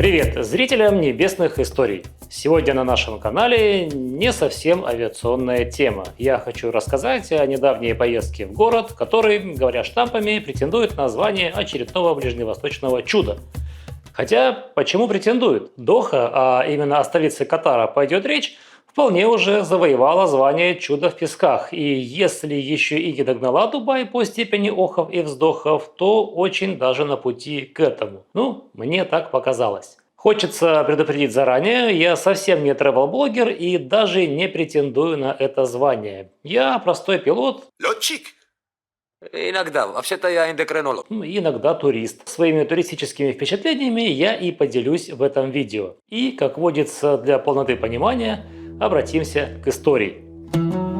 Привет зрителям небесных историй! Сегодня на нашем канале не совсем авиационная тема. Я хочу рассказать о недавней поездке в город, который, говоря штампами, претендует на звание очередного ближневосточного чуда. Хотя, почему претендует? Доха, а именно о столице Катара пойдет речь, вполне уже завоевала звание чуда в песках. И если еще и не догнала Дубай по степени охов и вздохов, то очень даже на пути к этому. Ну, мне так показалось. Хочется предупредить заранее, я совсем не travel-блогер и даже не претендую на это звание. Я простой пилот. Летчик? Иногда. Вообще-то я эндокринолог. Иногда турист. Своими туристическими впечатлениями я и поделюсь в этом видео. И, как водится, для полноты понимания, обратимся к истории.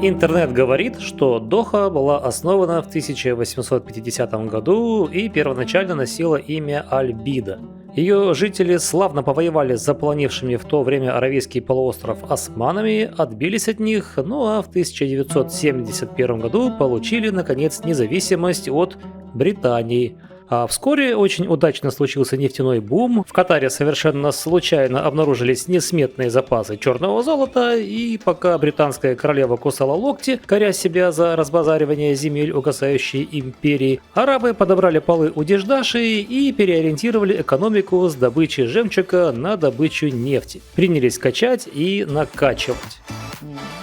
Интернет говорит, что Доха была основана в 1850 году и первоначально носила имя Аль-Бида. Ее жители славно повоевали с заполонившими в то время Аравийский полуостров османами, отбились от них, ну а в 1971 году получили, наконец, независимость от Британии. А вскоре очень удачно случился нефтяной бум. В Катаре совершенно случайно обнаружились несметные запасы черного золота, и пока британская королева кусала локти, коря себя за разбазаривание земель угасающей империи, арабы подобрали полы у диждашей и переориентировали экономику с добычи жемчуга на добычу нефти. Принялись качать и накачивать.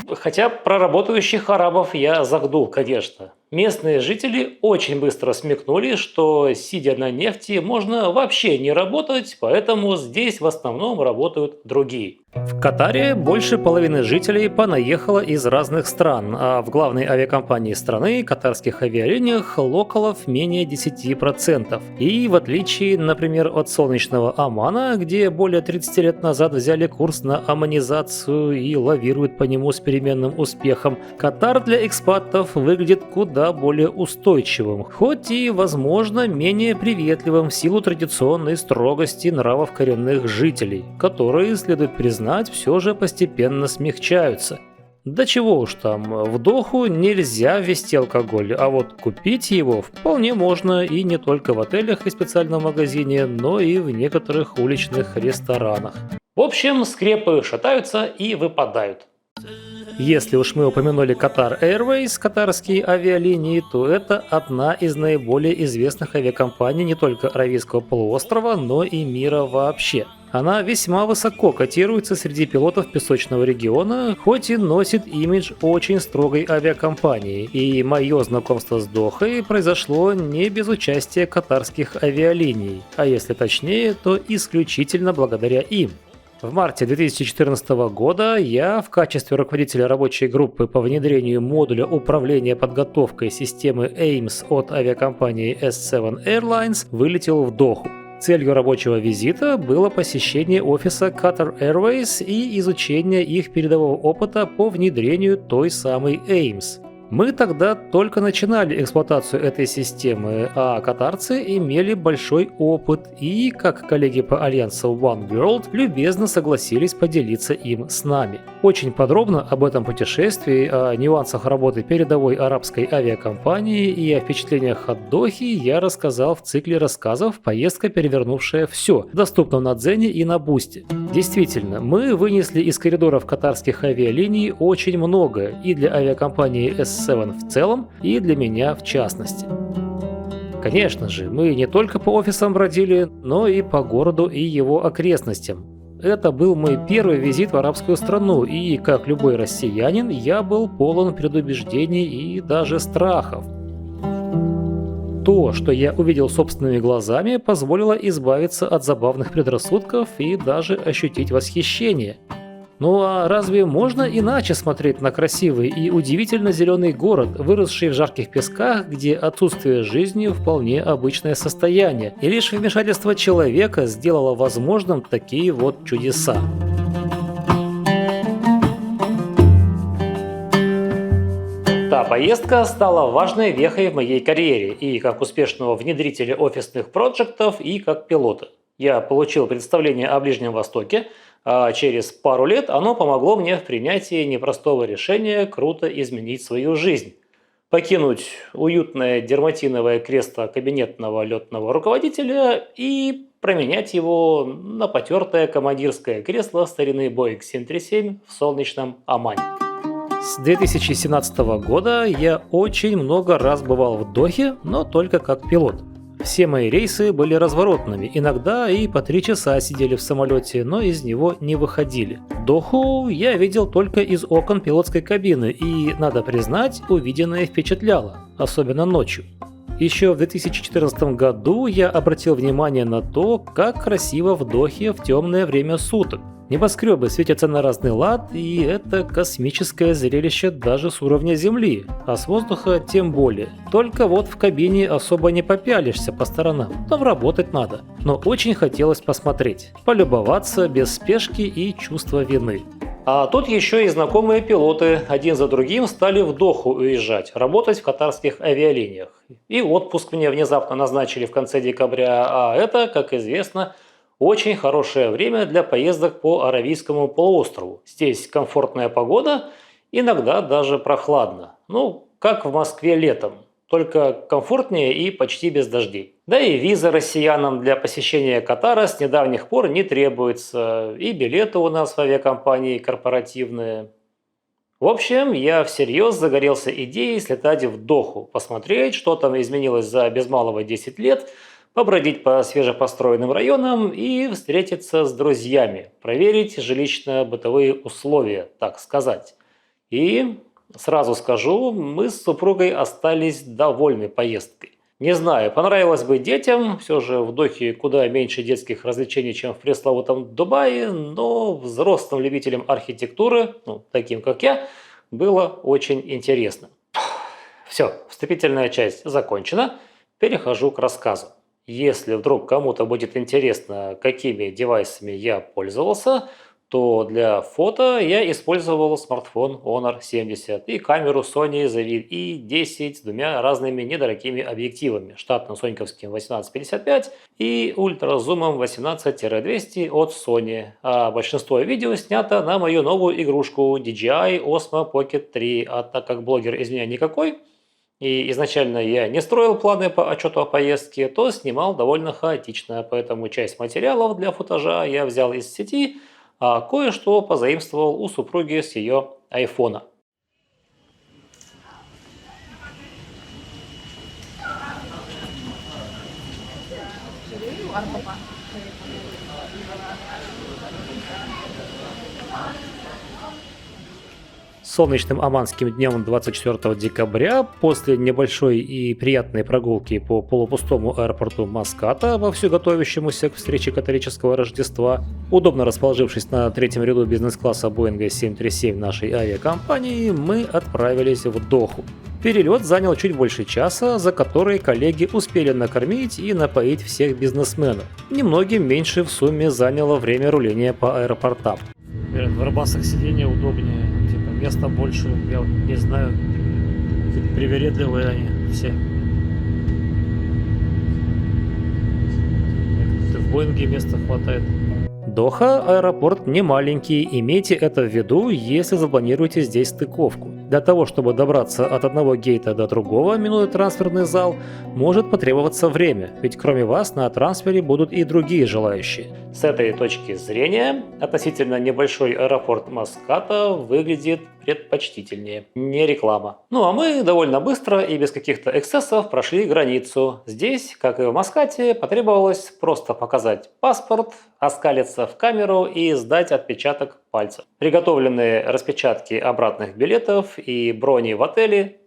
Хотя про работающих арабов я загнул, конечно. Местные жители очень быстро смекнули, что сидя на нефти можно вообще не работать, поэтому здесь в основном работают другие. В Катаре больше половины жителей понаехало из разных стран, а в главной авиакомпании страны, катарских авиалиниях, локалов менее 10%. И в отличие, например, от солнечного Омана, где более 30 лет назад взяли курс на оманизацию и лавируют по нему с переменным успехом, Катар для экспатов выглядит куда более устойчивым, хоть и, возможно, менее приветливым в силу традиционной строгости нравов коренных жителей, которые, следует признать, все же постепенно смягчаются. Да чего уж там, в Доху нельзя ввести алкоголь, а вот купить его вполне можно и не только в отелях и специальном магазине, но и в некоторых уличных ресторанах. В общем, скрепы шатаются и выпадают. Если уж мы упомянули Qatar Airways, катарские авиалинии, то это одна из наиболее известных авиакомпаний не только Аравийского полуострова, но и мира вообще. Она весьма высоко котируется среди пилотов песочного региона, хоть и носит имидж очень строгой авиакомпании. И мое знакомство с Дохой произошло не без участия катарских авиалиний, а если точнее, то исключительно благодаря им. В марте 2014 года я в качестве руководителя рабочей группы по внедрению модуля управления подготовкой системы AIMS от авиакомпании S7 Airlines вылетел в Доху. Целью рабочего визита было посещение офиса Qatar Airways и изучение их передового опыта по внедрению той самой AIMS. Мы тогда только начинали эксплуатацию этой системы, а катарцы имели большой опыт и, как коллеги по альянсу One World, любезно согласились поделиться им с нами. Очень подробно об этом путешествии, о нюансах работы передовой арабской авиакомпании и о впечатлениях от Дохи я рассказал в цикле рассказов «Поездка, перевернувшая все», доступном на Дзене и на Бусти. Действительно, мы вынесли из коридоров катарских авиалиний очень много и для авиакомпании S7 в целом, и для меня в частности. Конечно же, мы не только по офисам бродили, но и по городу и его окрестностям. Это был мой первый визит в арабскую страну, и, как любой россиянин, я был полон предубеждений и даже страхов. То, что я увидел собственными глазами, позволило избавиться от забавных предрассудков и даже ощутить восхищение. Ну а разве можно иначе смотреть на красивый и удивительно зеленый город, выросший в жарких песках, где отсутствие жизни вполне обычное состояние, и лишь вмешательство человека сделало возможным такие вот чудеса? Та поездка стала важной вехой в моей карьере и как успешного внедрителя офисных проектов, и как пилота. Я получил представление о Ближнем Востоке, а через пару лет оно помогло мне в принятии непростого решения круто изменить свою жизнь. Покинуть уютное дерматиновое кресло кабинетного летного руководителя и променять его на потертое командирское кресло старины Boeing 737 в солнечном Омане. С 2017 года я очень много раз бывал в Дохе, но только как пилот. Все мои рейсы были разворотными, иногда и по 3 часа сидели в самолете, но из него не выходили. Доху я видел только из окон пилотской кабины, и, надо признать, увиденное впечатляло, особенно ночью. Еще в 2014 году я обратил внимание на то, как красиво в Дохе в темное время суток. Небоскребы светятся на разный лад, и это космическое зрелище даже с уровня Земли, а с воздуха тем более. Только вот в кабине особо не попялишься по сторонам, там работать надо. Но очень хотелось посмотреть, полюбоваться без спешки и чувства вины. А тут еще и знакомые пилоты один за другим стали в Доху уезжать, работать в катарских авиалиниях. И отпуск мне внезапно назначили в конце декабря, а это, как известно, очень хорошее время для поездок по Аравийскому полуострову. Здесь комфортная погода, иногда даже прохладно. Ну, как в Москве летом, только комфортнее и почти без дождей. Да и виза россиянам для посещения Катара с недавних пор не требуется, и билеты у нас в авиакомпании корпоративные. В общем, я всерьез загорелся идеей слетать в Доху, посмотреть, что там изменилось за без малого 10 лет, побродить по свежепостроенным районам и встретиться с друзьями, проверить жилищно-бытовые условия, так сказать. И сразу скажу, мы с супругой остались довольны поездкой. Не знаю, понравилось бы детям, все же в Дохе куда меньше детских развлечений, чем в пресловутом Дубае, но взрослым любителям архитектуры, таким как я, было очень интересно. Все, вступительная часть закончена, перехожу к рассказу. Если вдруг кому-то будет интересно, какими девайсами я пользовался, то для фото я использовал смартфон Honor 70 и камеру Sony ZV-E10 с двумя разными недорогими объективами, штатным соньковским 18-55 и ультразумом 18-200 от Sony. А большинство видео снято на мою новую игрушку DJI Osmo Pocket 3, а так как блогер из меня никакой, и изначально я не строил планы по отчету о поездке, то снимал довольно хаотично, поэтому часть материалов для футажа я взял из сети, а кое-что позаимствовал у супруги с ее айфона. Солнечным оманским днем 24 декабря, после небольшой и приятной прогулки по полупустому аэропорту Маската, вовсю готовящемуся к встрече католического Рождества, удобно расположившись на третьем ряду бизнес-класса Boeing 737 нашей авиакомпании, мы отправились в Доху. Перелет занял чуть больше часа, за который коллеги успели накормить и напоить всех бизнесменов. Немногим меньше в сумме заняло время руления по аэропортам. В Airbus'ах сиденья удобнее. Места больше, я не знаю, привередливые они все. В Боинге места хватает. Доха – аэропорт не маленький, имейте это в виду, если запланируете здесь стыковку. Для того, чтобы добраться от одного гейта до другого, минуя трансферный зал, может потребоваться время, ведь кроме вас на трансфере будут и другие желающие. С этой точки зрения, относительно небольшой аэропорт Маската выглядит предпочтительнее. Не реклама. Ну а мы довольно быстро и без каких-то эксцессов прошли границу. Здесь, как и в Маскате, потребовалось просто показать паспорт, оскалиться в камеру и сдать отпечаток пальца. Приготовленные распечатки обратных билетов и брони в отеле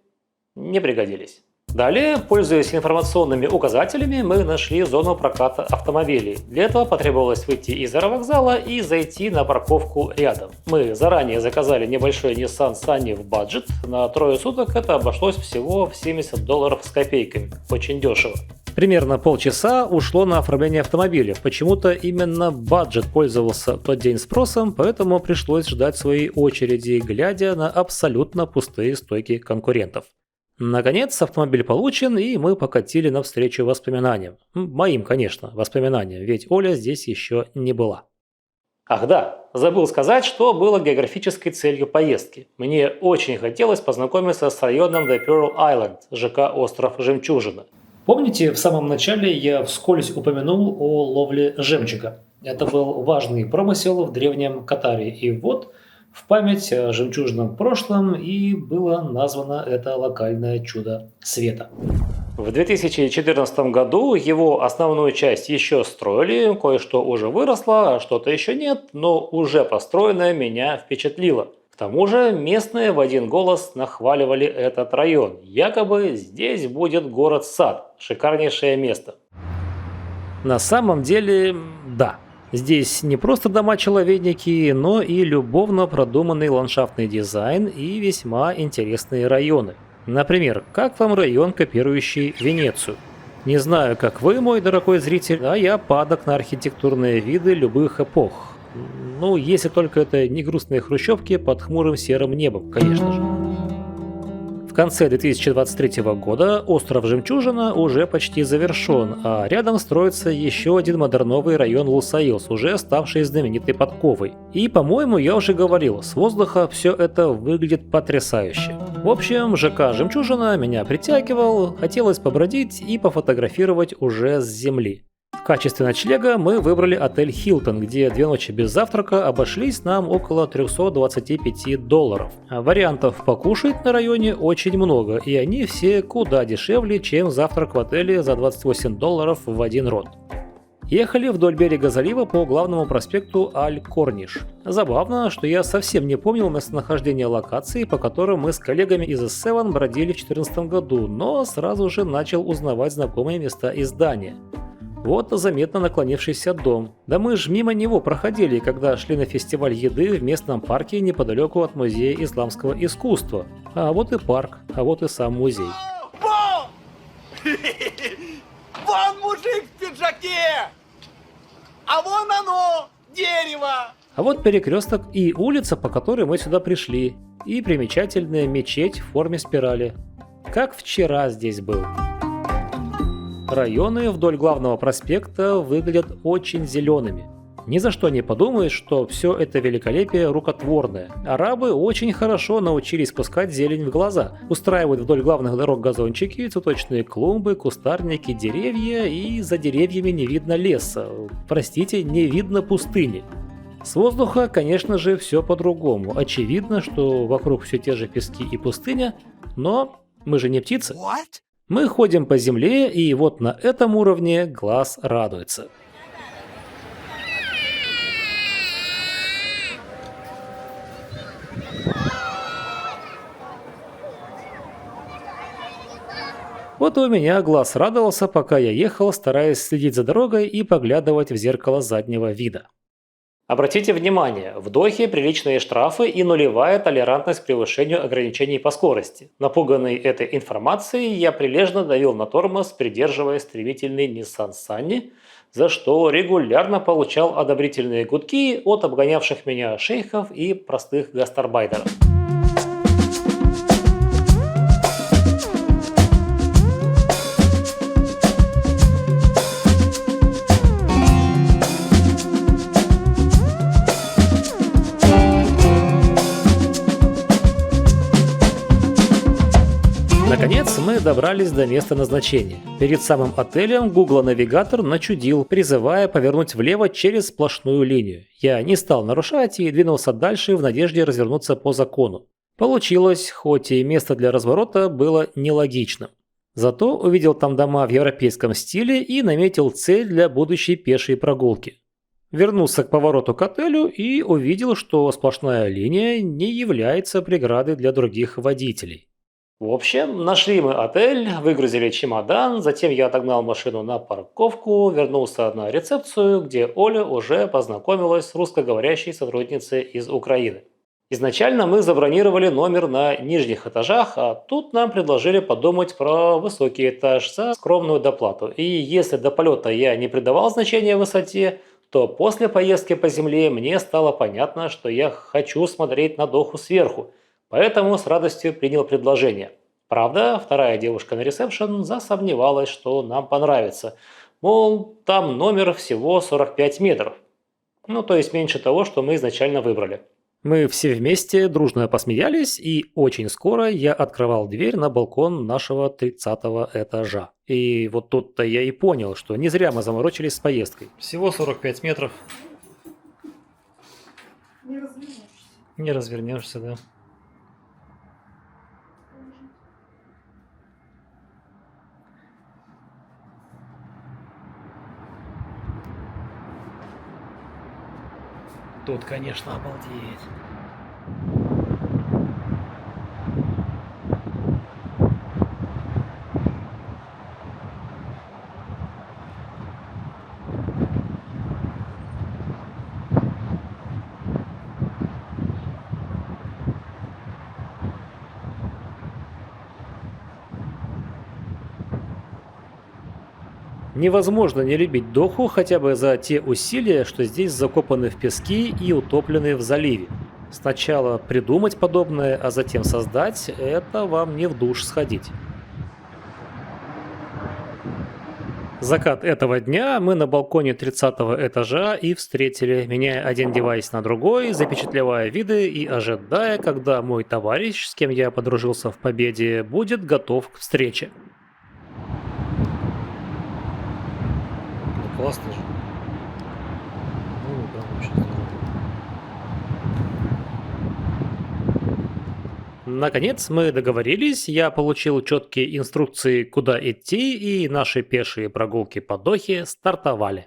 не пригодились. Далее, пользуясь информационными указателями, мы нашли зону проката автомобилей. Для этого потребовалось выйти из аэровокзала и зайти на парковку рядом. Мы заранее заказали небольшой Nissan Sunny в баджет. На 3 суток это обошлось всего в $70 с копейками. Очень дешево. Примерно полчаса ушло на оформление автомобиля. Почему-то именно баджет пользовался в тот день спросом, поэтому пришлось ждать своей очереди, глядя на абсолютно пустые стойки конкурентов. Наконец, автомобиль получен, и мы покатили навстречу воспоминаниям. Моим, конечно, воспоминаниям, ведь Оля здесь еще не была. Ах да, забыл сказать, что было географической целью поездки. Мне очень хотелось познакомиться с районом The Pearl Island, ЖК «Остров Жемчужина». Помните, в самом начале я вскользь упомянул о ловле жемчуга? Это был важный промысел в древнем Катаре. И вот в память о жемчужном прошлом и было названо это локальное чудо света. В 2014 году его основную часть еще строили, кое-что уже выросло, а что-то еще нет, но уже построенное меня впечатлило. К тому же местные в один голос нахваливали этот район. Якобы здесь будет город-сад, шикарнейшее место. На самом деле, да. Здесь не просто дома-человейники, но и любовно продуманный ландшафтный дизайн и весьма интересные районы. Например, как вам район, копирующий Венецию? Не знаю, как вы, мой дорогой зритель, а я падок на архитектурные виды любых эпох. Ну, если только это не грустные хрущевки под хмурым серым небом, конечно же. В конце 2023 года остров Жемчужина уже почти завершен, а рядом строится еще один модерновый район Лусаилс, уже ставший знаменитой подковой. И, по-моему, я уже говорил, с воздуха все это выглядит потрясающе. В общем, ЖК Жемчужина меня притягивал, хотелось побродить и пофотографировать уже с земли. В качестве ночлега мы выбрали отель Hilton, где 2 ночи без завтрака обошлись нам около $325. Вариантов покушать на районе очень много, и они все куда дешевле, чем завтрак в отеле за $28 в один рот. Ехали вдоль берега залива по главному проспекту Аль-Корниш. Забавно, что я совсем не помнил местонахождение локации, по которым мы с коллегами из S7 бродили в 2014 году, но сразу же начал узнавать знакомые места и здания. Вот заметно наклонившийся дом. Да мы ж мимо него проходили, когда шли на фестиваль еды в местном парке неподалеку от музея исламского искусства. А вот и парк, а вот и сам музей. Вон мужик в пиджаке! А вон оно, дерево! А вот перекресток и улица, по которой мы сюда пришли. И примечательная мечеть в форме спирали. Как вчера здесь был. Районы вдоль главного проспекта выглядят очень зелеными. Ни за что не подумаешь, что все это великолепие рукотворное. Арабы очень хорошо научились пускать зелень в глаза. Устраивают вдоль главных дорог газончики, цветочные клумбы, кустарники, деревья, и за деревьями не видно леса. Простите, не видно пустыни. С воздуха, конечно же, все по-другому. Очевидно, что вокруг все те же пески и пустыня, но мы же не птицы. What? Мы ходим по земле, и вот на этом уровне глаз радуется. Вот у меня глаз радовался, пока я ехал, стараясь следить за дорогой и поглядывать в зеркало заднего вида. Обратите внимание, в Дохе приличные штрафы и нулевая толерантность к превышению ограничений по скорости. Напуганный этой информацией, я прилежно давил на тормоз, придерживая стремительный Nissan Sunny, за что регулярно получал одобрительные гудки от обгонявших меня шейхов и простых гастарбайтеров. Наконец мы добрались до места назначения. Перед самым отелем Google навигатор начудил, призывая повернуть влево через сплошную линию. Я не стал нарушать и двинулся дальше в надежде развернуться по закону. Получилось, хоть и место для разворота было нелогичным. Зато увидел там дома в европейском стиле и наметил цель для будущей пешей прогулки. Вернулся к повороту к отелю и увидел, что сплошная линия не является преградой для других водителей. В общем, нашли мы отель, выгрузили чемодан, затем я отогнал машину на парковку, вернулся на рецепцию, где Оля уже познакомилась с русскоговорящей сотрудницей из Украины. Изначально мы забронировали номер на нижних этажах, а тут нам предложили подумать про высокий этаж за скромную доплату. И если до полета я не придавал значения высоте, то после поездки по земле мне стало понятно, что я хочу смотреть на Доху сверху. Поэтому с радостью принял предложение. Правда, вторая девушка на ресепшн засомневалась, что нам понравится. Мол, там номер всего 45 метров. Ну, то есть меньше того, что мы изначально выбрали. Мы все вместе дружно посмеялись, и очень скоро я открывал дверь на балкон нашего 30-го этажа. И вот тут-то я и понял, что не зря мы заморочились с поездкой. Всего 45 метров. Не развернешься. Не развернешься, да. Тут, конечно, обалдеть. Невозможно не любить Доху хотя бы за те усилия, что здесь закопаны в песке и утоплены в заливе. Сначала придумать подобное, а затем создать – это вам не в душ сходить. Закат этого дня мы на балконе 30-го этажа и встретили, меняя один девайс на другой, запечатлевая виды и ожидая, когда мой товарищ, с кем я подружился в Победе, будет готов к встрече. Классно же. Ну, прям очень здорово. Наконец мы договорились, я получил четкие инструкции, куда идти, и наши пешие прогулки по Дохе стартовали.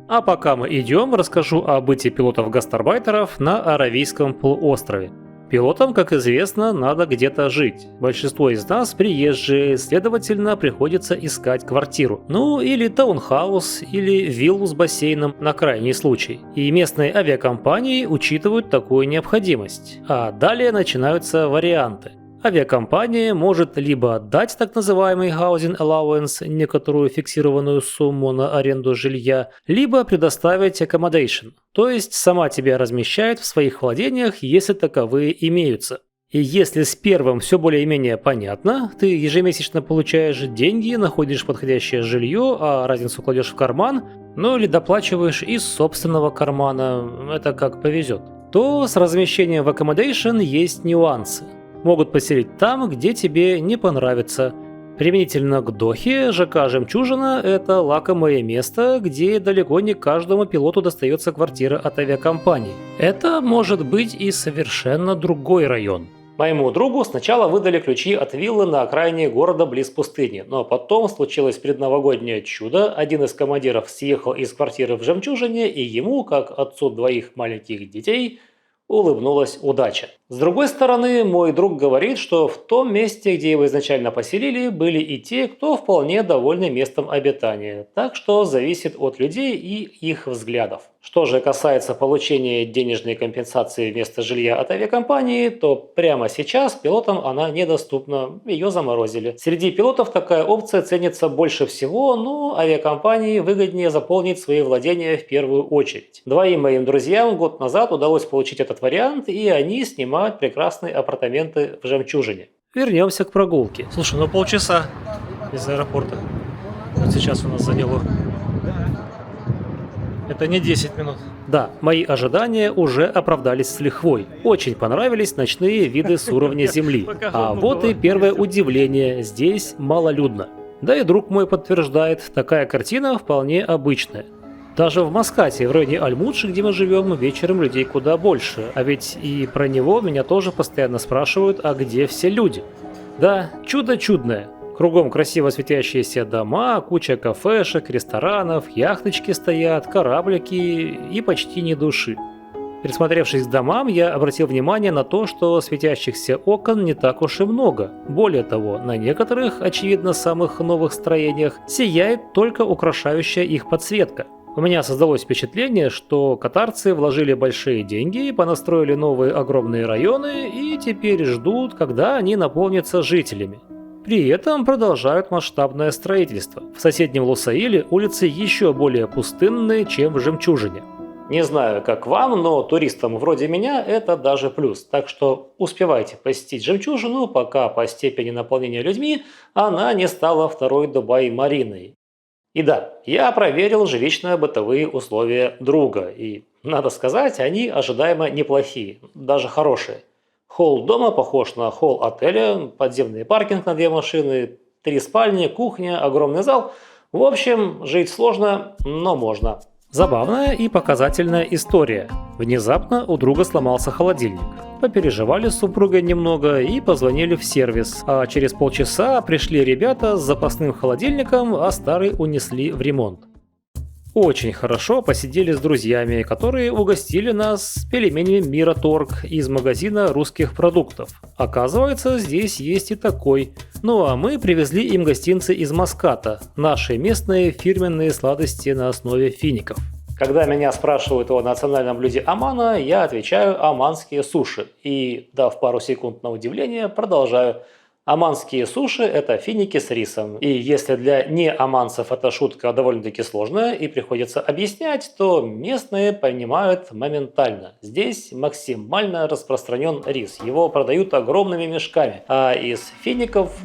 А пока мы идем, расскажу о быте пилотов-гастарбайтеров на Аравийском полуострове. Пилотам, как известно, надо где-то жить. Большинство из нас приезжие, следовательно, приходится искать квартиру. Ну, или таунхаус, или виллу с бассейном на крайний случай. И местные авиакомпании учитывают такую необходимость. А далее начинаются варианты. Авиакомпания может либо отдать так называемый housing allowance, некоторую фиксированную сумму на аренду жилья, либо предоставить accommodation, то есть сама тебя размещает в своих владениях, если таковые имеются. И если с первым все более-менее понятно, ты ежемесячно получаешь деньги, находишь подходящее жилье, а разницу кладешь в карман, ну или доплачиваешь из собственного кармана, это как повезет, то с размещением в accommodation есть нюансы. Могут поселить там, где тебе не понравится. Применительно к Дохе, ЖК «Жемчужина» – это лакомое место, где далеко не каждому пилоту достается квартира от авиакомпании. Это может быть и совершенно другой район. Моему другу сначала выдали ключи от виллы на окраине города близ пустыни, но потом случилось предновогоднее чудо, один из командиров съехал из квартиры в «Жемчужине», и ему, как отцу двоих маленьких детей, улыбнулась удача. С другой стороны, мой друг говорит, что в том месте, где его изначально поселили, были и те, кто вполне довольны местом обитания, так что зависит от людей и их взглядов. Что же касается получения денежной компенсации вместо жилья от авиакомпании, то прямо сейчас пилотам она недоступна, ее заморозили. Среди пилотов такая опция ценится больше всего, но авиакомпании выгоднее заполнить свои владения в первую очередь. Двоим моим друзьям год назад удалось получить этот вариант, и они снимают прекрасные апартаменты в «Жемчужине». Вернемся к прогулке. Слушай, ну полчаса из аэропорта. Вот сейчас у нас заняло. Это не 10 минут. Да, мои ожидания уже оправдались с лихвой. Очень понравились ночные виды с уровня земли. А вот и первое удивление. Здесь малолюдно. Да и друг мой подтверждает, такая картина вполне обычная. Даже в Маскате, в районе Аль-Мудши, где мы живем, вечером людей куда больше. А ведь и про него меня тоже постоянно спрашивают, а где все люди? Да, чудо чудное. Кругом красиво светящиеся дома, куча кафешек, ресторанов, яхточки стоят, кораблики и почти ни души. Присмотревшись к домам, я обратил внимание на то, что светящихся окон не так уж и много. Более того, на некоторых, очевидно, самых новых строениях сияет только украшающая их подсветка. У меня создалось впечатление, что катарцы вложили большие деньги, понастроили новые огромные районы и теперь ждут, когда они наполнятся жителями. При этом продолжают масштабное строительство. В соседнем Лусаиле улицы еще более пустынные, чем в «Жемчужине». Не знаю, как вам, но туристам вроде меня это даже плюс. Так что успевайте посетить «Жемчужину», пока по степени наполнения людьми она не стала второй Дубай-Мариной. И да, я проверил жилищно-бытовые условия друга, и, надо сказать, они ожидаемо неплохие, даже хорошие. Холл дома похож на холл отеля, подземный паркинг на 2 машины, 3 спальни, кухня, огромный зал. В общем, жить сложно, но можно. Забавная и показательная история. Внезапно у друга сломался холодильник. Попереживали с супругой немного и позвонили в сервис. А через полчаса пришли ребята с запасным холодильником, а старый унесли в ремонт. Очень хорошо посидели с друзьями, которые угостили нас пельменями Мираторг из магазина русских продуктов. Оказывается, здесь есть и такой. Ну а мы привезли им гостинцы из Маската, наши местные фирменные сладости на основе фиников. Когда меня спрашивают о национальном блюде Омана, я отвечаю «оманские суши» и, дав пару секунд на удивление, продолжаю. Оманские суши – это финики с рисом. И если для неоманцев эта шутка довольно-таки сложная и приходится объяснять, то местные понимают моментально. Здесь максимально распространен рис. Его продают огромными мешками. А из фиников,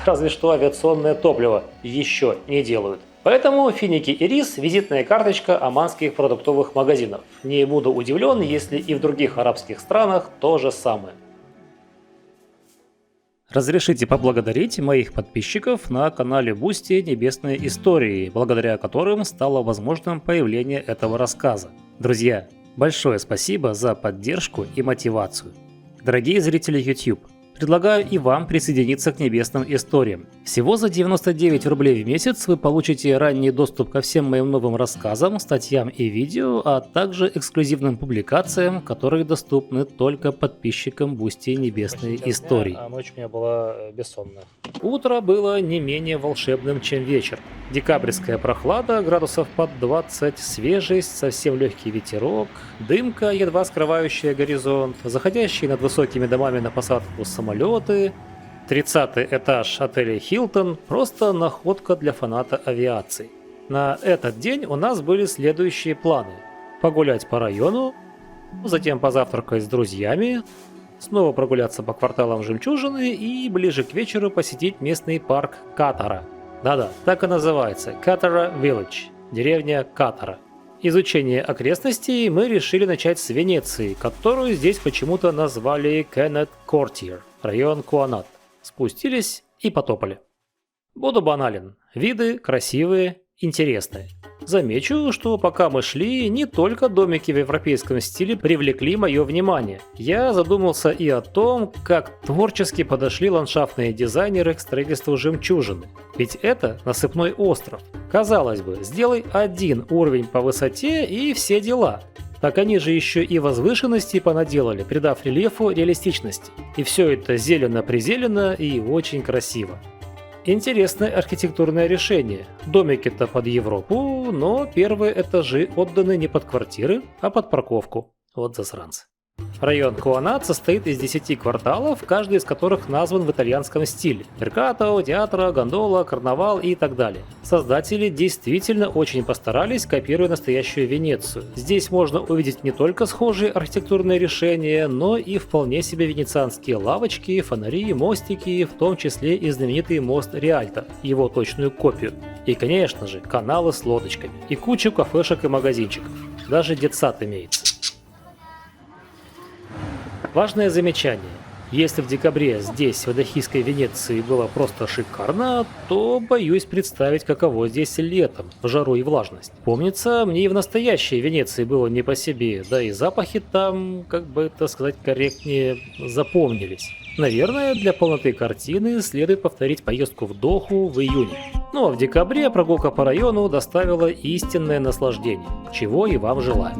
разве что авиационное топливо еще не делают. Поэтому финики и рис – визитная карточка оманских продуктовых магазинов. Не буду удивлен, если и в других арабских странах то же самое. Разрешите поблагодарить моих подписчиков на канале Boosty Небесные Истории, благодаря которым стало возможным появление этого рассказа. Друзья, большое спасибо за поддержку и мотивацию. Дорогие зрители YouTube, предлагаю и вам присоединиться к Небесным Историям. Всего за 99 рублей в месяц вы получите ранний доступ ко всем моим новым рассказам, статьям и видео, а также эксклюзивным публикациям, которые доступны только подписчикам Boosty Небесные Истории. А ночь у меня была бессонная. Утро было не менее волшебным, чем вечер. Декабрьская прохлада, градусов под 20, свежесть, совсем легкий ветерок, дымка, едва скрывающая горизонт, заходящие над высокими домами на посадку самолеты, 30-й этаж отеля «Хилтон» – просто находка для фаната авиации. На этот день у нас были следующие планы: погулять по району, затем позавтракать с друзьями, снова прогуляться по кварталам Жемчужины и ближе к вечеру посетить местный парк Катара. Да-да, так и называется – Катара Village, деревня Катара. Изучение окрестностей мы решили начать с Венеции, которую здесь почему-то назвали Кеннет Кортьер, район Куанат. Спустились и потопали. Буду банален. Виды красивые, интересные. Замечу, что пока мы шли, не только домики в европейском стиле привлекли мое внимание. Я задумался и о том, как творчески подошли ландшафтные дизайнеры к строительству жемчужины. Ведь это насыпной остров. Казалось бы, сделай один уровень по высоте и все дела. Так они же еще и возвышенности понаделали, придав рельефу реалистичности. И все это зелено-призелено и очень красиво. Интересное архитектурное решение. Домики-то под Европу, но первые этажи отданы не под квартиры, а под парковку. Вот засранцы. Район Куанат состоит из 10 кварталов, каждый из которых назван в итальянском стиле. Меркато, театро, гондола, карнавал и так далее. Создатели действительно очень постарались, копируя настоящую Венецию. Здесь можно увидеть не только схожие архитектурные решения, но и вполне себе венецианские лавочки, фонари, мостики, в том числе и знаменитый мост Риальто, его точную копию. И, конечно же, каналы с лодочками. И кучу кафешек и магазинчиков. Даже детсад имеется. Важное замечание. Если в декабре здесь, в Эдохийской Венеции, было просто шикарно, то боюсь представить, каково здесь летом, в жару и влажность. Помнится, мне и в настоящей Венеции было не по себе, да и запахи там, как бы это сказать корректнее, запомнились. Наверное, для полноты картины следует повторить поездку в Доху в июне. Ну а в декабре прогулка по району доставила истинное наслаждение, чего и вам желаю.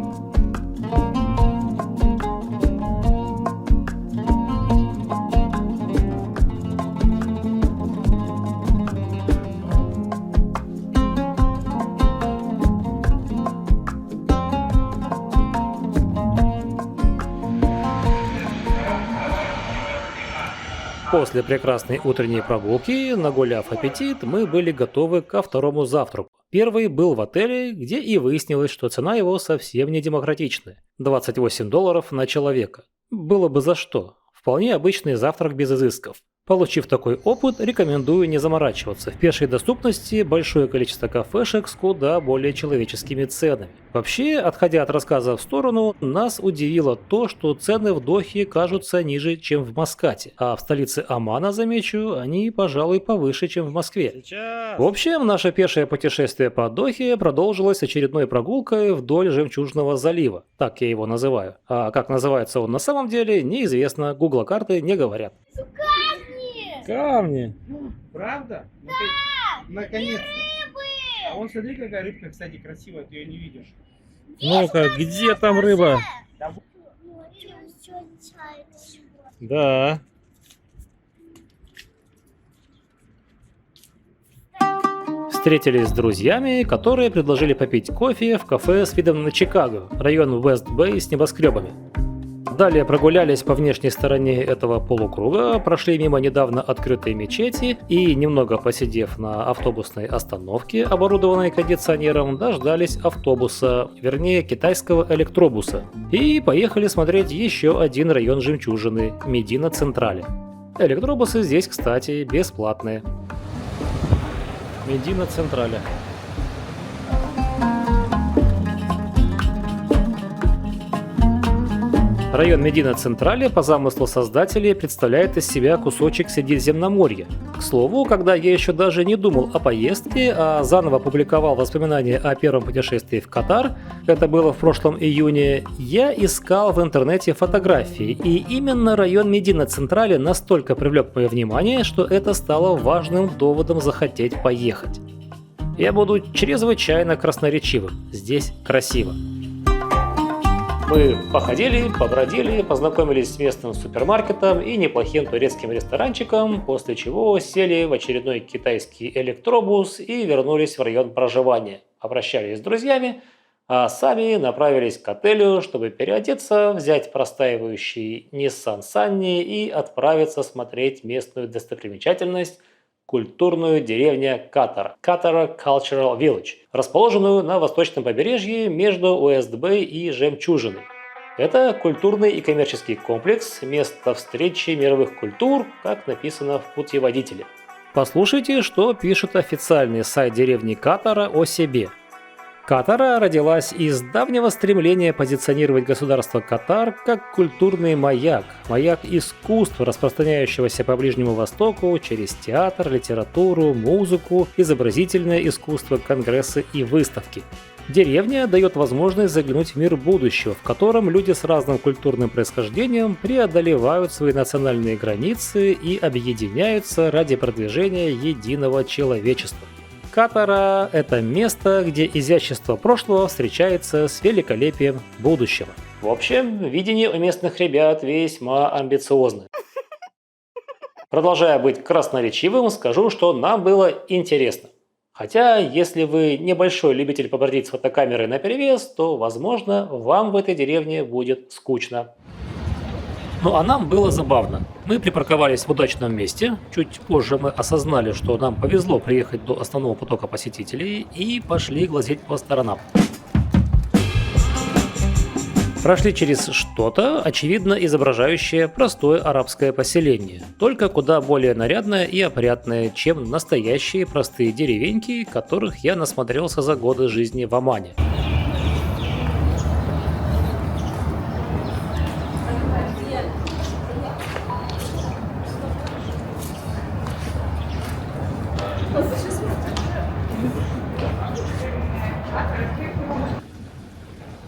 После прекрасной утренней прогулки, нагуляв аппетит, мы были готовы ко второму завтраку. Первый был в отеле, где и выяснилось, что цена его совсем не демократичная – $28 на человека. Было бы за что. Вполне обычный завтрак без изысков. Получив такой опыт, рекомендую не заморачиваться. В пешей доступности большое количество кафешек с куда более человеческими ценами. Вообще, отходя от рассказа в сторону, нас удивило то, что цены в Дохе кажутся ниже, чем в Маскате. А в столице Омана, замечу, они, пожалуй, повыше, чем в Москве. В общем, наше пешее путешествие по Дохе продолжилось очередной прогулкой вдоль Жемчужного залива. Так я его называю. А как называется он на самом деле, неизвестно, Google карты не говорят. Камни. Правда? Да! Наконец-то. А вон смотри, какая рыбка, кстати, красивая, ты ее не видишь. Ну-ка, где там рыба? Да. Встретились с друзьями, которые предложили попить кофе в кафе с видом на Чикаго, район Вест-Бэй с небоскребами. Далее прогулялись по внешней стороне этого полукруга, прошли мимо недавно открытой мечети и, немного посидев на автобусной остановке, оборудованной кондиционером, дождались автобуса, вернее китайского электробуса, и поехали смотреть еще один район жемчужины – Медина Централе. Электробусы здесь, кстати, бесплатные. Медина Централе. Район Медина Централе по замыслу создателей представляет из себя кусочек Средиземноморья. К слову, когда я еще даже не думал о поездке, а заново публиковал воспоминания о первом путешествии в Катар, это было в прошлом июне, я искал в интернете фотографии, и именно район Медина Централе настолько привлек мое внимание, что это стало важным доводом захотеть поехать. Я буду чрезвычайно красноречивым. Здесь красиво. Мы походили, побродили, познакомились с местным супермаркетом и неплохим турецким ресторанчиком, после чего сели в очередной китайский электробус и вернулись в район проживания. Попрощались с друзьями, а сами направились к отелю, чтобы переодеться, взять простаивающий Nissan Sunny и отправиться смотреть местную достопримечательность – культурную деревню Катара, Катара Cultural Village, расположенную на восточном побережье между Уэст-Бэй и Жемчужиной. Это культурный и коммерческий комплекс, место встречи мировых культур, как написано в путеводителе. Послушайте, что пишет официальный сайт деревни Катара о себе. Катара родилась из давнего стремления позиционировать государство Катар как культурный маяк, маяк искусства, распространяющегося по Ближнему Востоку через театр, литературу, музыку, изобразительное искусство, конгрессы и выставки. Деревня дает возможность заглянуть в мир будущего, в котором люди с разным культурным происхождением преодолевают свои национальные границы и объединяются ради продвижения единого человечества. Катара – это место, где изящество прошлого встречается с великолепием будущего. В общем, видение у местных ребят весьма амбициозное. Продолжая быть красноречивым, скажу, что нам было интересно. Хотя, если вы небольшой любитель побродить с фотокамерой наперевес, то, возможно, вам в этой деревне будет скучно. Ну а нам было забавно. Мы припарковались в удачном месте, чуть позже мы осознали, что нам повезло приехать до основного потока посетителей и пошли глазеть по сторонам. Прошли через что-то, очевидно изображающее простое арабское поселение, только куда более нарядное и опрятное, чем настоящие простые деревеньки, которых я насмотрелся за годы жизни в Омане.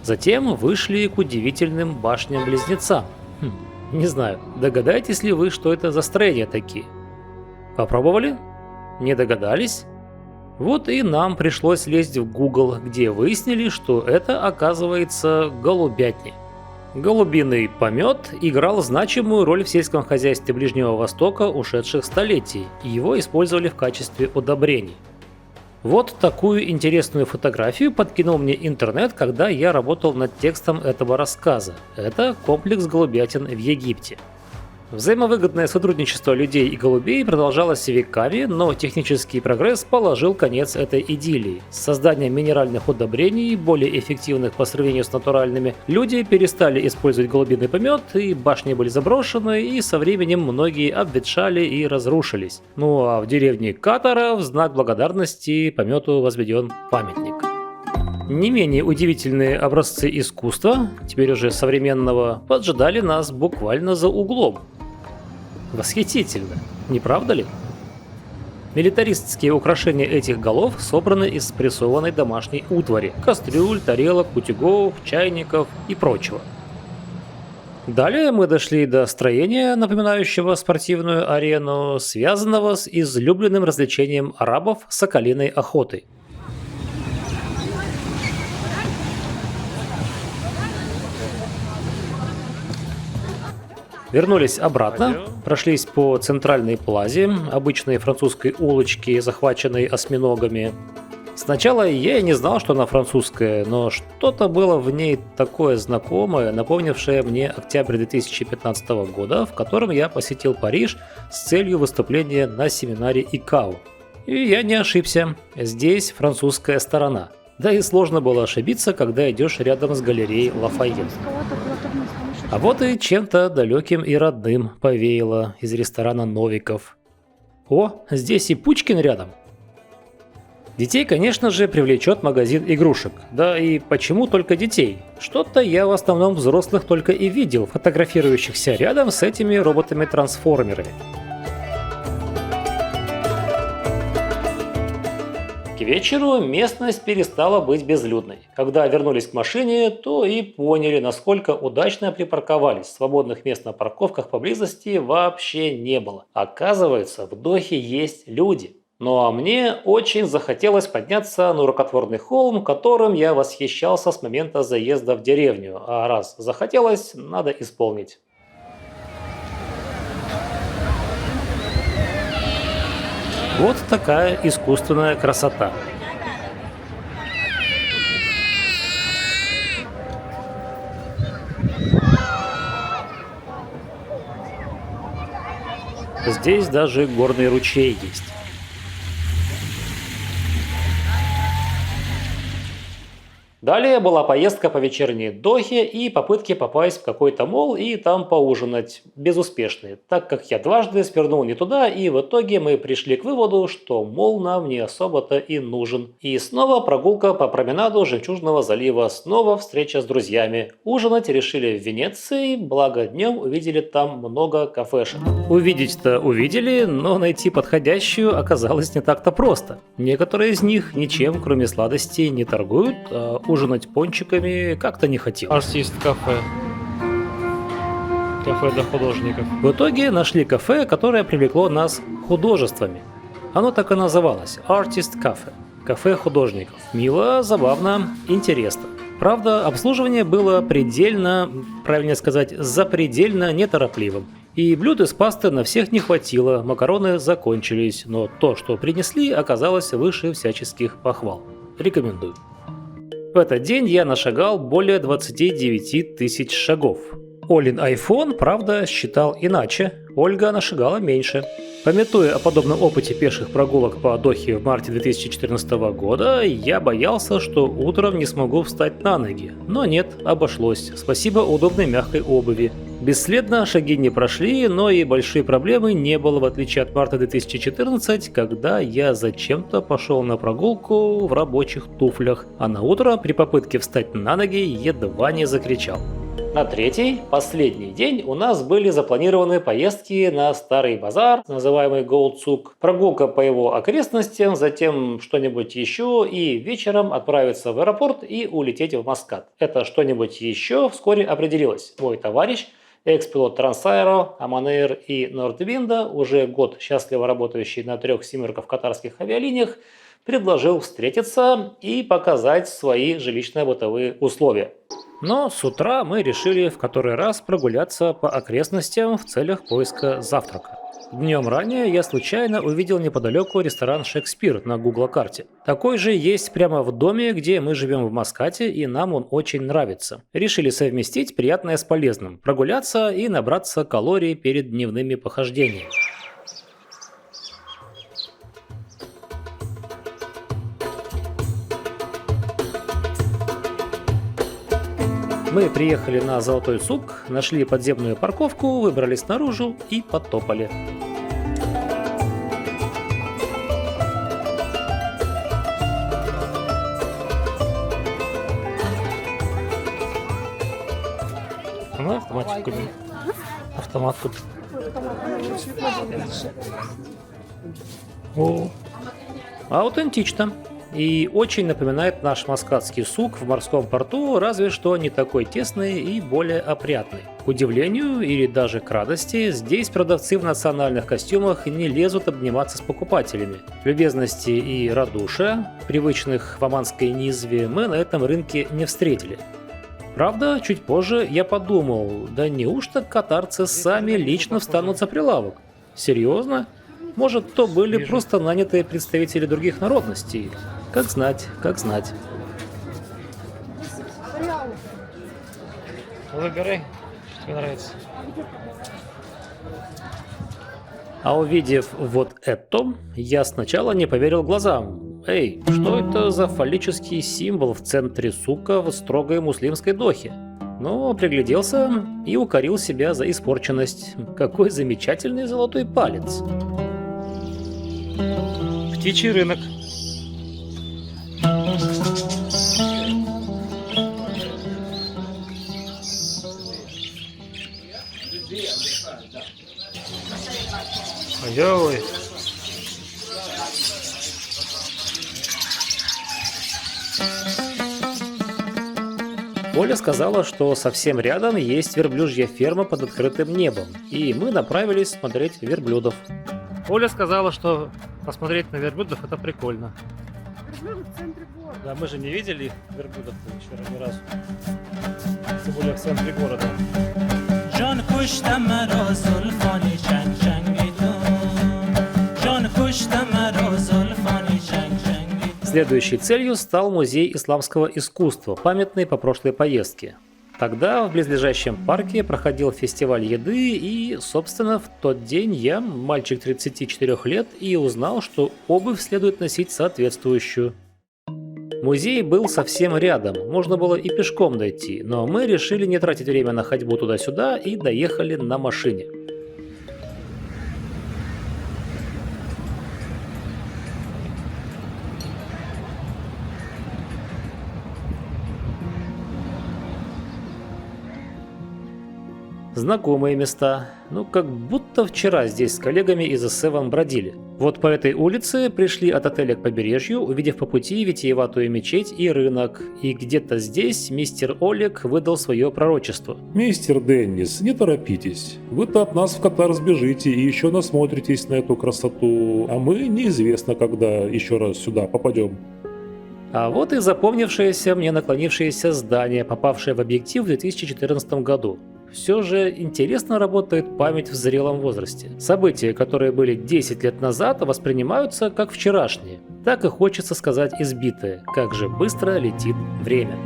Затем вышли к удивительным башням-близнецам. Не знаю, догадаетесь ли вы, что это за строения такие? Попробовали? Не догадались? Вот и нам пришлось лезть в Google, где выяснили, что это, оказывается, голубятни. Голубиный помет играл значимую роль в сельском хозяйстве Ближнего Востока ушедших столетий, и его использовали в качестве удобрений. Вот такую интересную фотографию подкинул мне интернет, когда я работал над текстом этого рассказа. Это комплекс голубятин в Египте. Взаимовыгодное сотрудничество людей и голубей продолжалось веками, но технический прогресс положил конец этой идиллии. С созданием минеральных удобрений, более эффективных по сравнению с натуральными, люди перестали использовать голубиный помет, и башни были заброшены, и со временем многие обветшали и разрушились. Ну а в деревне Катара в знак благодарности помету возведен памятник. Не менее удивительные образцы искусства, теперь уже современного, поджидали нас буквально за углом. Восхитительно, не правда ли? Милитаристские украшения этих голов собраны из спрессованной домашней утвари – кастрюль, тарелок, утюгов, чайников и прочего. Далее мы дошли до строения, напоминающего спортивную арену, связанного с излюбленным развлечением арабов – соколиной охотой. Вернулись обратно, прошлись по центральной плазе, обычной французской улочке, захваченной осьминогами. Сначала я и не знал, что она французская, но что-то было в ней такое знакомое, напомнившее мне октябрь 2015 года, в котором я посетил Париж с целью выступления на семинаре ИКАО. И я не ошибся, здесь французская сторона. Да и сложно было ошибиться, когда идешь рядом с галереей Лафайет. А вот и чем-то далеким и родным повеяло из ресторана Новиков. О, здесь и Пучкин рядом. Детей, конечно же, привлечет магазин игрушек. Да и почему только детей? Что-то я в основном взрослых только и видел, фотографирующихся рядом с этими роботами-трансформерами. К вечеру местность перестала быть безлюдной. Когда вернулись к машине, то и поняли, насколько удачно припарковались. Свободных мест на парковках поблизости вообще не было. Оказывается, в Дохе есть люди. Ну а мне очень захотелось подняться на рукотворный холм, которым я восхищался с момента заезда в деревню. А раз захотелось, надо исполнить. Вот такая искусственная красота. Здесь даже горный ручей есть. Далее была поездка по вечерней Дохе и попытки попасть в какой-то молл и там поужинать, безуспешные, так как я дважды свернул не туда, и в итоге мы пришли к выводу, что молл нам не особо-то и нужен. И снова прогулка по променаду Жемчужного залива, снова встреча с друзьями. Ужинать решили в Венеции, благо днем увидели там много кафешек. Увидеть-то увидели, но найти подходящую оказалось не так-то просто. Некоторые из них ничем, кроме сладостей, не торгуют, а ужинать пончиками как-то не хотелось. Артист кафе. Кафе для художников. В итоге нашли кафе, которое привлекло нас художествами. Оно так и называлось – Artist Cafe. Кафе художников. Мило, забавно, интересно. Правда, обслуживание было предельно, правильнее сказать, запредельно неторопливым. И блюд из пасты на всех не хватило, макароны закончились, но то, что принесли, оказалось выше всяческих похвал. Рекомендую. В этот день я нашагал более 29 тысяч шагов. Олин iPhone, правда, считал иначе. Ольга нашагала меньше. Памятуя о подобном опыте пеших прогулок по Дохе в марте 2014 года, я боялся, что утром не смогу встать на ноги. Но нет, обошлось. Спасибо удобной мягкой обуви. Бесследно шаги не прошли, но и большой проблемы не было, в отличие от марта 2014, когда я зачем-то пошел на прогулку в рабочих туфлях, а на утро при попытке встать на ноги едва не закричал. На третий, последний день у нас были запланированы поездки на Старый базар, называемый Голдсук, прогулка по его окрестностям, затем что-нибудь еще и вечером отправиться в аэропорт и улететь в Маскат. Это что-нибудь еще вскоре определилось. Мой товарищ, экс-пилот Трансаэро, Аманейр и Нордвинда, уже год счастливо работающий на 3 семерках катарских авиалиниях, предложил встретиться и показать свои жилищно-бытовые условия. Но с утра мы решили в который раз прогуляться по окрестностям в целях поиска завтрака. Днем ранее я случайно увидел неподалеку ресторан «Шекспир» на Google карте. Такой же есть прямо в доме, где мы живем в Маскате, и нам он очень нравится. Решили совместить приятное с полезным, прогуляться и набраться калорий перед дневными похождениями. Мы приехали на Золотой Сук, нашли подземную парковку, выбрались наружу и потопали. Ну, автоматик купим. Автомат купим. О, аутентично. И очень напоминает наш маскатский сук в морском порту, разве что не такой тесный и более опрятный. К удивлению или даже к радости, здесь продавцы в национальных костюмах не лезут обниматься с покупателями. Любезности и радушия, привычных в оманской низве, мы на этом рынке не встретили. Правда, чуть позже я подумал, да неужто катарцы сами лично встанут за прилавок? Серьезно? Может, то были просто нанятые представители других народностей? Как знать, как знать. Выбирай, что тебе нравится. А увидев вот это, я сначала не поверил глазам. Эй, что это за фаллический символ в центре сука в строгой муслимской дохе? Но пригляделся и укорил себя за испорченность. Какой замечательный золотой палец. Птичий рынок. Ой-ой. Оля сказала, что совсем рядом есть верблюжья ферма под открытым небом, и мы направились смотреть верблюдов. Оля сказала, что посмотреть на верблюдов это прикольно. Верблюды в центре города. Да, мы же не видели верблюдов еще ни разу. Тем более в центре города. جان کشتم مرا زلفانی چنگ چنگی تو جان کشتم مرا زلفانی چنگ چنگی Следующей целью стал музей исламского искусства, памятный по прошлой поездке. Тогда в близлежащем парке проходил фестиваль еды, и, собственно, в тот день я, мальчик 34 лет, и узнал, что обувь следует носить соответствующую. Музей был совсем рядом, можно было и пешком дойти, но мы решили не тратить время на ходьбу туда-сюда и доехали на машине. Знакомые места, ну как будто вчера здесь с коллегами из S7 бродили. Вот по этой улице пришли от отеля к побережью, увидев по пути витиеватую мечеть и рынок. И где-то здесь мистер Олег выдал свое пророчество. Мистер Деннис, не торопитесь. Вы-то от нас в Катар сбежите и еще насмотритесь на эту красоту, а мы неизвестно, когда еще раз сюда попадем. А вот и запомнившееся мне наклонившееся здание, попавшее в объектив в 2014 году. Все же интересно работает память в зрелом возрасте. События, которые были 10 лет назад, воспринимаются как вчерашние. Так и хочется сказать избитое, как же быстро летит время.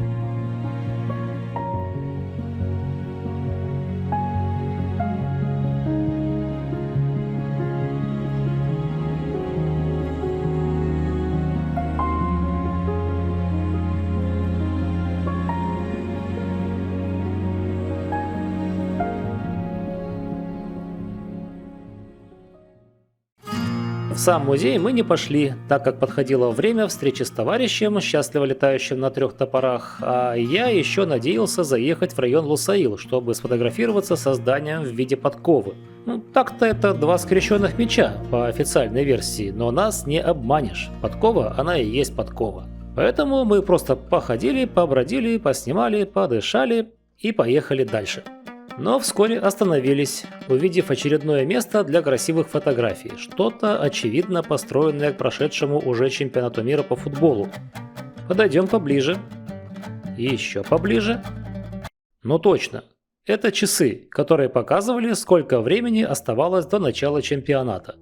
В сам музей мы не пошли, так как подходило время встречи с товарищем, счастливо летающим на 3 топорах, а я еще надеялся заехать в район Лусаил, чтобы сфотографироваться со зданием в виде подковы. Ну, так-то это 2 скрещенных меча по официальной версии, но нас не обманешь. Подкова, она и есть подкова. Поэтому мы просто походили, побродили, поснимали, подышали и поехали дальше. Но вскоре остановились, увидев очередное место для красивых фотографий, что-то очевидно построенное к прошедшему уже чемпионату мира по футболу. Подойдем поближе. И еще поближе. Ну точно, Это часы, которые показывали, сколько времени оставалось до начала чемпионата.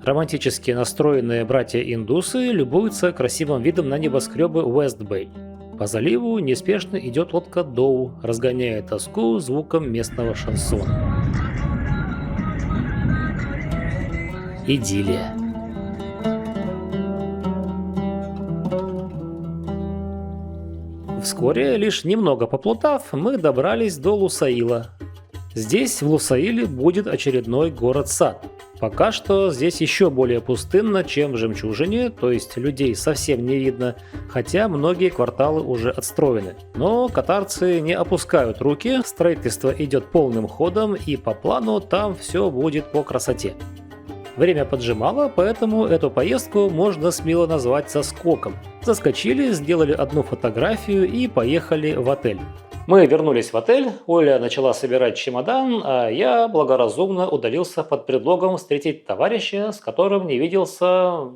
Романтически настроенные братья-индусы любуются красивым видом на небоскребы Уэст-Бэй. По заливу неспешно идет лодка Доу, разгоняя тоску звуком местного шансона. Идиллия. Вскоре, лишь немного поплутав, мы добрались до Лусаила. Здесь, в Лусаиле, будет очередной город-сад. Пока что здесь еще более пустынно, чем в Жемчужине, то есть людей совсем не видно, хотя многие кварталы уже отстроены. Но катарцы не опускают руки, строительство идет полным ходом, и по плану там все будет по красоте. Время поджимало, поэтому эту поездку можно смело назвать соскоком. Заскочили, сделали одну фотографию и поехали в отель. Мы вернулись в отель, Оля начала собирать чемодан, а я благоразумно удалился под предлогом встретить товарища, с которым не виделся,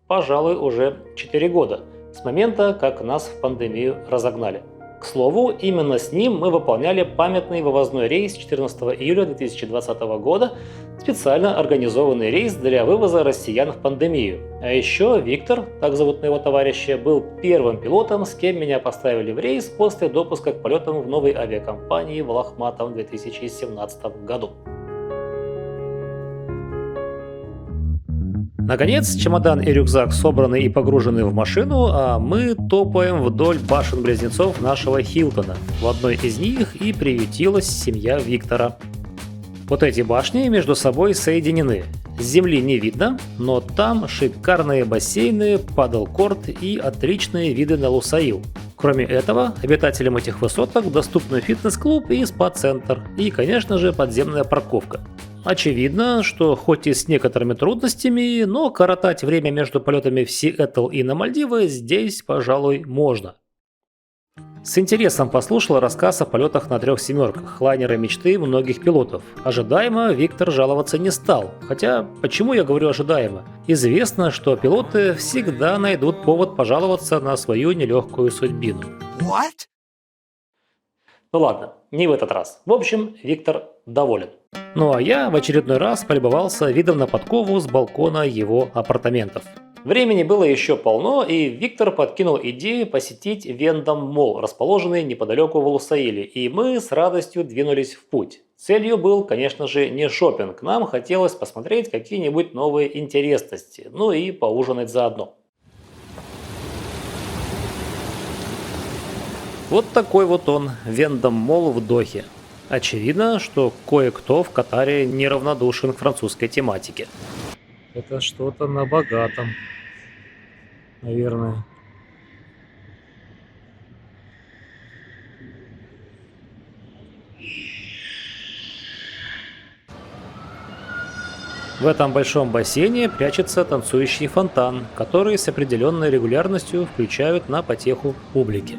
пожалуй, уже 4 года, с момента, как нас в пандемию разогнали. К слову, именно с ним мы выполняли памятный вывозной рейс 14 июля 2020 года, специально организованный рейс для вывоза россиян в пандемию. А еще Виктор, так зовут моего товарища, был первым пилотом, с кем меня поставили в рейс после допуска к полетам в новой авиакомпании в Лохматом в 2017 году. Наконец, чемодан и рюкзак собраны и погружены в машину, а мы топаем вдоль башен-близнецов нашего Хилтона. В одной из них и приютилась семья Виктора. Вот эти башни между собой соединены. С земли не видно, но там шикарные бассейны, падл-корт и отличные виды на Лусаил. Кроме этого, обитателям этих высоток доступны фитнес-клуб и спа-центр, и, конечно же, подземная парковка. Очевидно, что хоть и с некоторыми трудностями, но коротать время между полетами в Сиэтл и на Мальдивы здесь, пожалуй, можно. С интересом послушал рассказ о полетах на 3 семерках, лайнера мечты многих пилотов. Ожидаемо Виктор жаловаться не стал. Хотя, почему я говорю ожидаемо? Известно, что пилоты всегда найдут повод пожаловаться на свою нелегкую судьбину. What? Ну ладно, не в этот раз. В общем, Виктор доволен. Ну а я в очередной раз полюбовался видом на подкову с балкона его апартаментов. Времени было еще полно, и Виктор подкинул идею посетить Вендом Молл, расположенный неподалеку в Лусаиле, и мы с радостью двинулись в путь. Целью был, конечно же, не шопинг, нам хотелось посмотреть какие-нибудь новые интересности, ну и поужинать заодно. Вот такой вот он, Вендом Молл в Дохе. Очевидно, что кое-кто в Катаре неравнодушен к французской тематике. Это что-то на богатом, наверное. В этом большом бассейне прячется танцующий фонтан, который с определенной регулярностью включают на потеху публике.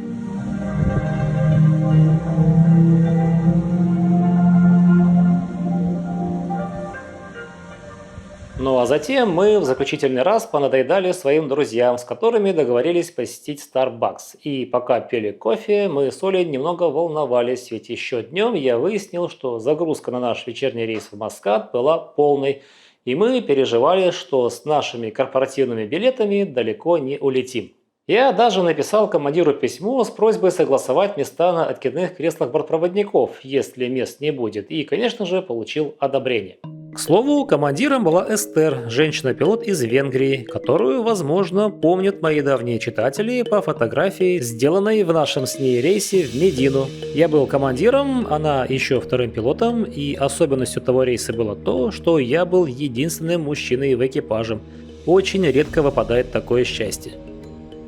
Ну а затем мы в заключительный раз понадоедали своим друзьям, с которыми договорились посетить Starbucks. И пока пили кофе, мы с Олей немного волновались, ведь еще днем я выяснил, что загрузка на наш вечерний рейс в Маскат была полной, и мы переживали, что с нашими корпоративными билетами далеко не улетим. Я даже написал командиру письмо с просьбой согласовать места на откидных креслах бортпроводников, если мест не будет, и, конечно же, получил одобрение. К слову, командиром была Эстер, женщина-пилот из Венгрии, которую, возможно, помнят мои давние читатели по фотографии, сделанной в нашем с ней рейсе в Медину. Я был командиром, она еще вторым пилотом, и особенностью того рейса было то, что я был единственным мужчиной в экипаже. Очень редко выпадает такое счастье.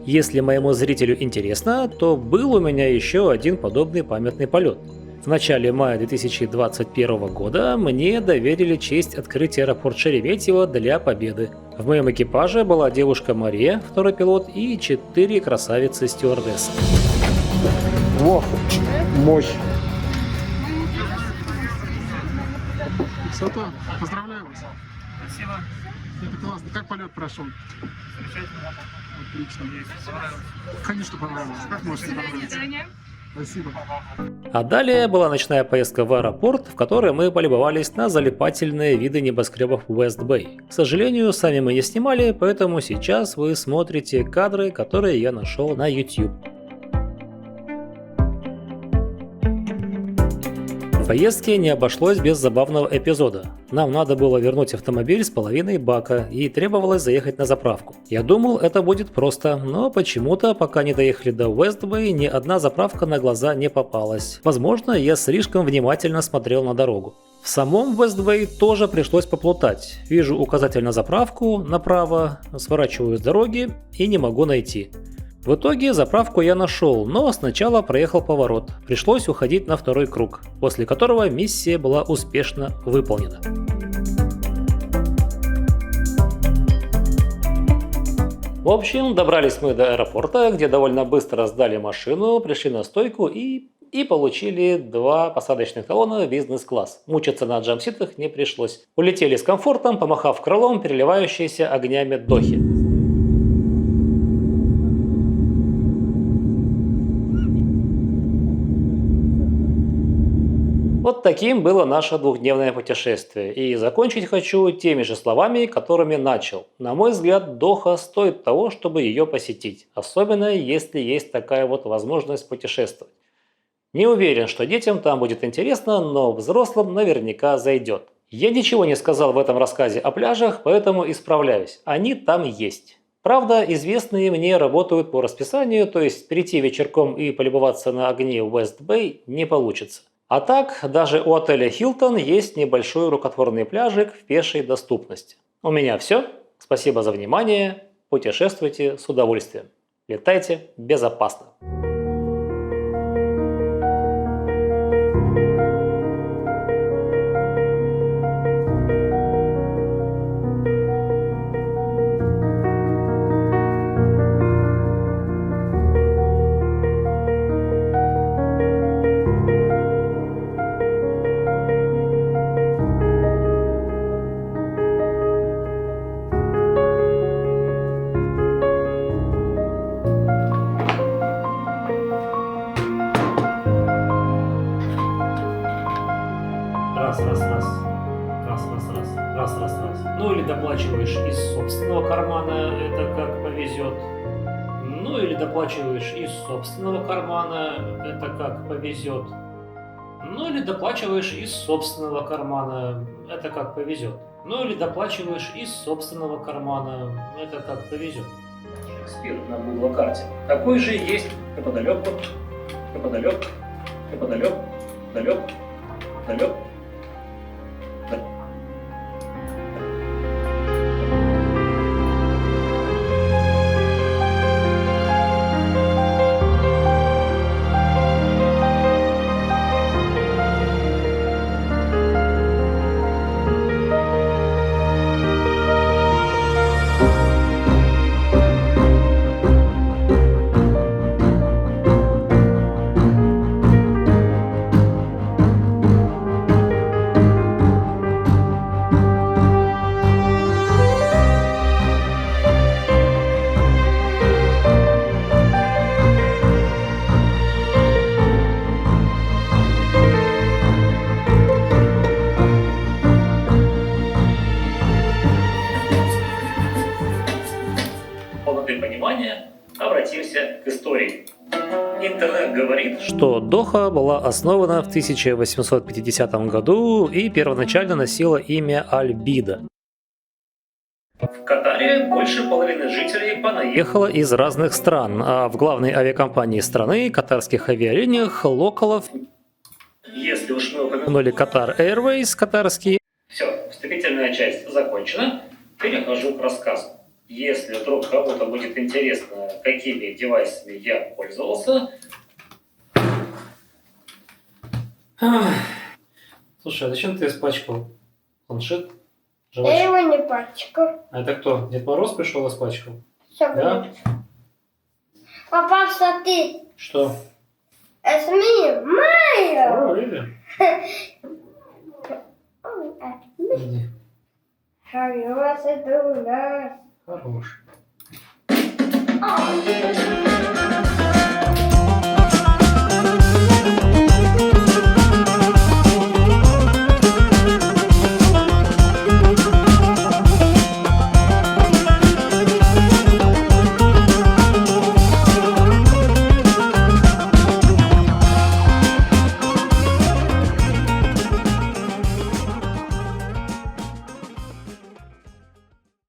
Если моему зрителю интересно, то был у меня еще один подобный памятный полет. В начале мая 2021 года мне доверили честь открыть аэропорт Шереметьево для победы. В моем экипаже была девушка Мария, второй пилот, и 4 красавицы-стюардессы. Во, мощь. Красота. Поздравляю вас. Спасибо. Это классно. Как полет прошел? Замечательно. Отлично. Понравилось. Конечно, понравилось. Как можете понравиться? Спасибо. А далее была ночная поездка в аэропорт, в которой мы полюбовались на залипательные виды небоскребов Уэст-Бэй. К сожалению, сами мы не снимали, поэтому сейчас вы смотрите кадры, которые я нашел на YouTube. В поездке не обошлось без забавного эпизода. Нам надо было вернуть автомобиль с половиной бака и требовалось заехать на заправку. Я думал, это будет просто, но почему-то, пока не доехали до Уэст-Бэй, ни одна заправка на глаза не попалась. Возможно, я слишком внимательно смотрел на дорогу. В самом Уэст-Бэй тоже пришлось поплутать. Вижу указатель на заправку направо, сворачиваю с дороги и не могу найти. В итоге заправку я нашел, но сначала проехал поворот. Пришлось уходить на второй круг, после которого миссия была успешно выполнена. В общем, добрались мы до аэропорта, где довольно быстро сдали машину, пришли на стойку и получили 2 посадочных талона бизнес-класс. Мучиться на джампситах не пришлось. Улетели с комфортом, помахав крылом, переливающейся огнями Дохи. Вот таким было наше двухдневное путешествие. И закончить хочу теми же словами, которыми начал. На мой взгляд, Доха стоит того, чтобы ее посетить. Особенно, если есть такая вот возможность путешествовать. Не уверен, что детям там будет интересно, но взрослым наверняка зайдет. Я ничего не сказал в этом рассказе о пляжах, поэтому исправляюсь. Они там есть. Правда, известные мне работают по расписанию, то есть прийти вечерком и полюбоваться на огни Уэст-Бэй не получится. А так, даже у отеля Hilton есть небольшой рукотворный пляжик в пешей доступности. У меня все. Спасибо за внимание. Путешествуйте с удовольствием. Летайте безопасно. Раз. Ну или доплачиваешь из собственного кармана, это как повезет. Ну или доплачиваешь из собственного кармана, это как повезет. Ну или доплачиваешь из собственного кармана, это как повезет. Ну или доплачиваешь из собственного кармана, это как повезет. Шекспир на Google карте. Такой же есть неподалеку, далек. Обратимся к истории. Интернет говорит, что Доха была основана в 1850 году и первоначально носила имя Аль-Бида. В Катаре больше половины жителей понаехало из разных стран, а в главной авиакомпании страны, катарских авиалиниях, локалов, если уж мы упомянули Qatar Airways, катарские. Все, вступительная часть закончена, перехожу к рассказу. Если вдруг кому-то будет интересно, какими девайсами я пользовался... Слушай, а зачем ты испачкал планшет? Я его не пачкал. А это кто? Дед Мороз пришел и испачкал? Да? Папа, смотри. Что? Это me, Майя. О, really? Иди. How you was it do that? Хорош. Oh.